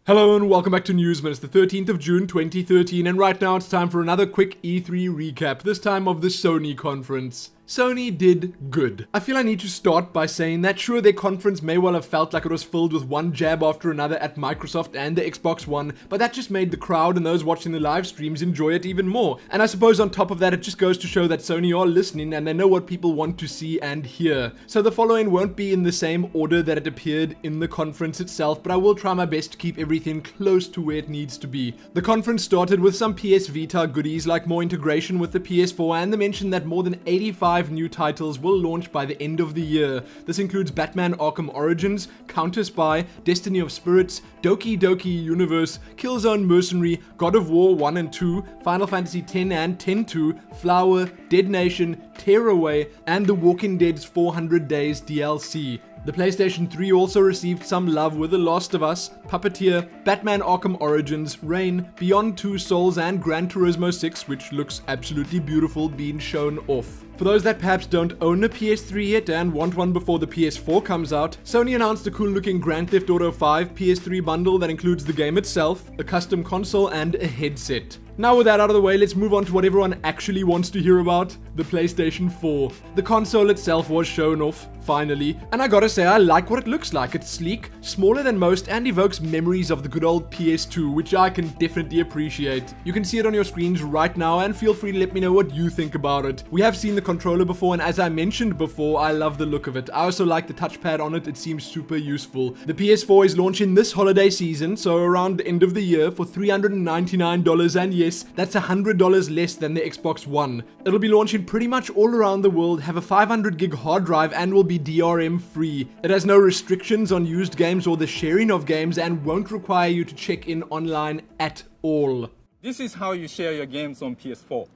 Hello and welcome back to Newsmin. It's the 13th of June 2013 and right now it's time for another quick E3 recap, this time of the Sony Conference. Sony did good. I feel I need to start by saying that sure, their conference may well have felt like it was filled with one jab after another at Microsoft and the Xbox One, but that just made the crowd and those watching the live streams enjoy it even more. And I suppose on top of that, it just goes to show that Sony are listening and they know what people want to see and hear. So the following won't be in the same order that it appeared in the conference itself, but I will try my best to keep everything close to where it needs to be. The conference started with some PS Vita goodies like more integration with the PS4 and the mention that more than 85 new titles will launch by the end of the year. This includes Batman Arkham Origins, Counter-Spy, Destiny of Spirits, Doki Doki Universe, Killzone Mercenary, God of War 1 and 2, Final Fantasy X and X-2, Flower, Dead Nation, Tearaway, and The Walking Dead's 400 Days DLC. The PlayStation 3 also received some love with The Last of Us, Puppeteer, Batman Arkham Origins, Rain, Beyond Two Souls, and Gran Turismo 6, which looks absolutely beautiful, being shown off. For those that perhaps don't own a PS3 yet and want one before the PS4 comes out, Sony announced a cool looking Grand Theft Auto 5 PS3 bundle that includes the game itself, a custom console, and a headset. Now with that out of the way, let's move on to what everyone actually wants to hear about, the PlayStation 4. The console itself was shown off, finally, and I gotta say I like what it looks like. It's sleek, smaller than most, and evokes memories of the good old PS2, which I can definitely appreciate. You can see it on your screens right now, and feel free to let me know what you think about it. We have seen the controller before, and as I mentioned before, I love the look of it. I also like the touchpad on it, it seems super useful. The PS4 is launching this holiday season, so around the end of the year, for $399, and yes, that's $100 less than the Xbox One. It'll be launching pretty much all around the world, have a 500 gig hard drive, and will be DRM free. It has no restrictions on used games or the sharing of games, and won't require you to check in online at all. This is how you share your games on PS4.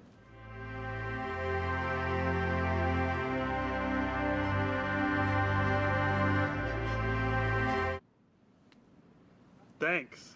Thanks.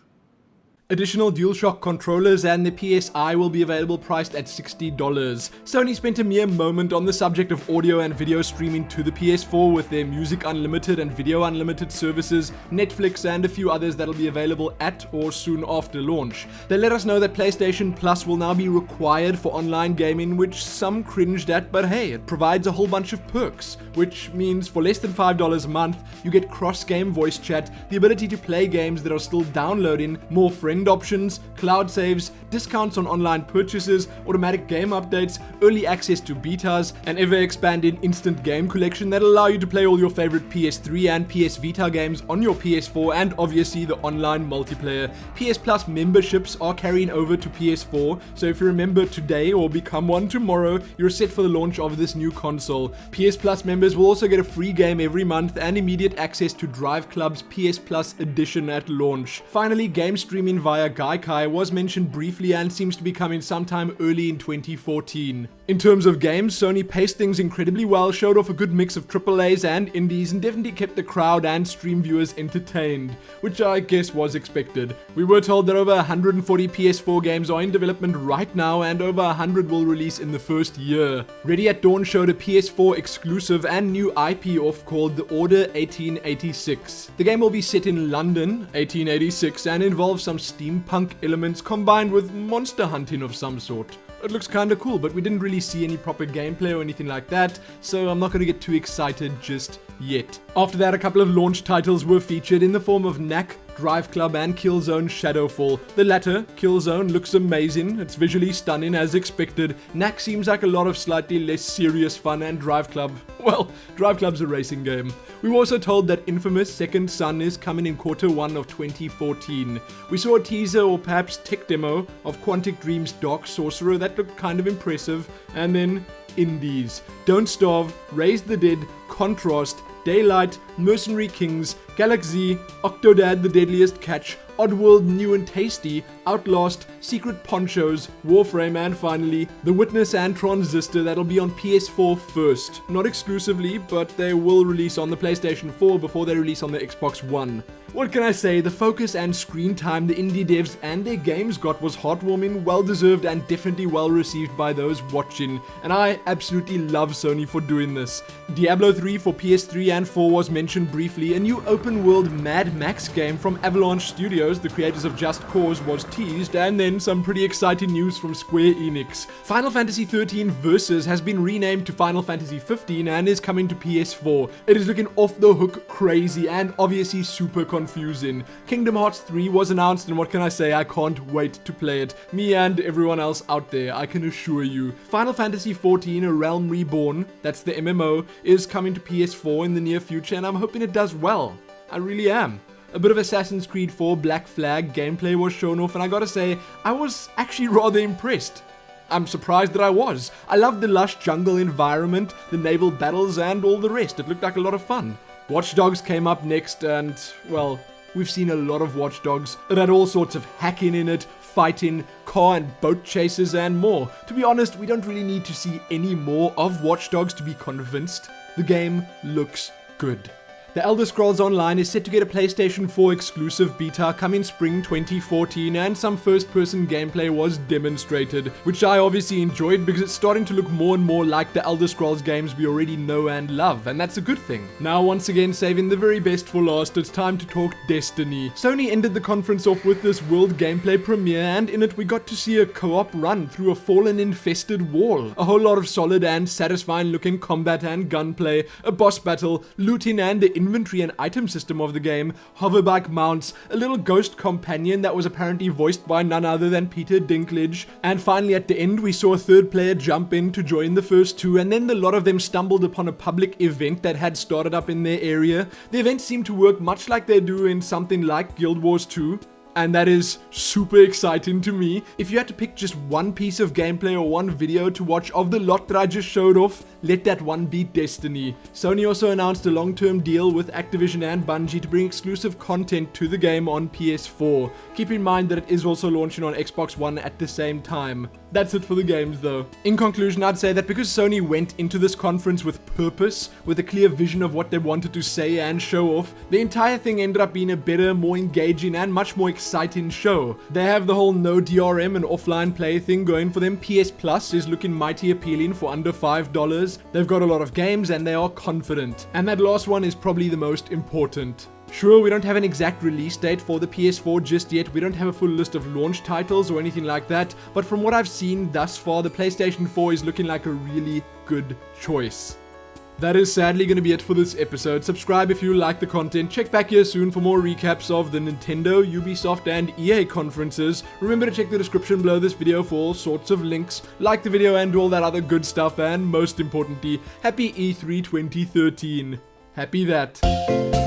Additional DualShock controllers and the PSI will be available priced at $60. Sony spent a mere moment on the subject of audio and video streaming to the PS4 with their Music Unlimited and Video Unlimited services, Netflix, and a few others that'll be available at or soon after launch. They let us know that PlayStation Plus will now be required for online gaming, which some cringed at, but hey, it provides a whole bunch of perks, which means for less than $5 a month, you get cross-game voice chat, the ability to play games that are still downloading, more friend options, cloud saves, discounts on online purchases, automatic game updates, early access to betas, an ever-expanding instant game collection that allow you to play all your favorite PS3 and PS Vita games on your PS4, and obviously the online multiplayer. PS Plus memberships are carrying over to PS4, so if you're a member today or become one tomorrow, you're set for the launch of this new console. PS Plus members will also get a free game every month and immediate access to Drive Club's PS Plus edition at launch. Finally, game streaming via Gaikai was mentioned briefly and seems to be coming sometime early in 2014. In terms of games, Sony paced things incredibly well, showed off a good mix of AAAs and indies, and definitely kept the crowd and stream viewers entertained, which I guess was expected. We were told that over 140 PS4 games are in development right now, and over 100 will release in the first year. Ready at Dawn showed a PS4 exclusive and new IP off called The Order 1886. The game will be set in London, 1886, and involves some steampunk elements combined with monster hunting of some sort. It looks kinda cool, but we didn't really see any proper gameplay or anything like that, so I'm not gonna get too excited just yet. After that, a couple of launch titles were featured in the form of Knack, Drive Club, and Killzone Shadowfall. The latter, Killzone, looks amazing. It's visually stunning as expected. Knack seems like a lot of slightly less serious fun, and Drive Club, well, Drive Club's a racing game. We were also told that Infamous Second Son is coming in Q1 of 2014. We saw a teaser or perhaps tech demo of Quantic Dream's Dark Sorcerer that looked kind of impressive, and then indies. Don't Starve, Raise the Dead, Contrast, Daylight, Mercenary Kings, Galaxy, Octodad the Deadliest Catch, Oddworld New and Tasty, Outlast, Secret Ponchos, Warframe, and finally, The Witness and Transistor that'll be on PS4 first. Not exclusively, but they will release on the PlayStation 4 before they release on the Xbox One. What can I say, the focus and screen time the indie devs and their games got was heartwarming, well-deserved, and definitely well-received by those watching, and I absolutely love Sony for doing this. Diablo 3 for PS3 and 4 was mentioned briefly, a new open-world Mad Max game from Avalanche Studios, the creators of Just Cause, was teased, and then some pretty exciting news from Square Enix. Final Fantasy XIII Versus has been renamed to Final Fantasy XV and is coming to PS4. It is looking off the hook crazy and obviously super confusing. Kingdom Hearts 3 was announced, and what can I say, I can't wait to play it. Me and everyone else out there, I can assure you. Final Fantasy XIV, A Realm Reborn, that's the MMO, is coming to PS4 in the near future, and I'm hoping it does well. I really am. A bit of Assassin's Creed 4 Black Flag gameplay was shown off, and I gotta say, I was actually rather impressed. I'm surprised that I was. I loved the lush jungle environment, the naval battles, and all the rest. It looked like a lot of fun. Watch Dogs came up next, and, well, we've seen a lot of Watch Dogs. It had all sorts of hacking in it, fighting, car and boat chases, and more. To be honest, we don't really need to see any more of Watch Dogs to be convinced. The game looks good. The Elder Scrolls Online is set to get a PlayStation 4 exclusive beta coming spring 2014, and some first-person gameplay was demonstrated, which I obviously enjoyed because it's starting to look more and more like the Elder Scrolls games we already know and love, and that's a good thing. Now, once again, saving the very best for last, it's time to talk Destiny. Sony ended the conference off with this world gameplay premiere, and in it we got to see a co-op run through a fallen infested wall. A whole lot of solid and satisfying looking combat and gunplay, a boss battle, looting, and the inventory and item system of the game, hoverbike mounts, a little ghost companion that was apparently voiced by none other than Peter Dinklage, and finally at the end we saw a third player jump in to join the first two, and then the lot of them stumbled upon a public event that had started up in their area. The event seemed to work much like they do in something like Guild Wars 2. And that is super exciting to me. If you had to pick just one piece of gameplay or one video to watch of the lot that I just showed off, let that one be Destiny. Sony also announced a long-term deal with Activision and Bungie to bring exclusive content to the game on PS4. Keep in mind that it is also launching on Xbox One at the same time. That's it for the games though. In conclusion, I'd say that because Sony went into this conference with purpose, with a clear vision of what they wanted to say and show off, the entire thing ended up being a better, more engaging and much more exciting show. They have the whole no DRM and offline play thing going for them. PS Plus is looking mighty appealing for under $5. They've got a lot of games and they are confident. And that last one is probably the most important. Sure, we don't have an exact release date for the PS4 just yet, we don't have a full list of launch titles or anything like that, but from what I've seen thus far, the PlayStation 4 is looking like a really good choice. That is sadly going to be it for this episode. Subscribe if you like the content. Check back here soon for more recaps of the Nintendo, Ubisoft, and EA conferences. Remember to check the description below this video for all sorts of links. Like the video and all that other good stuff, and most importantly, happy E3 2013. Happy that.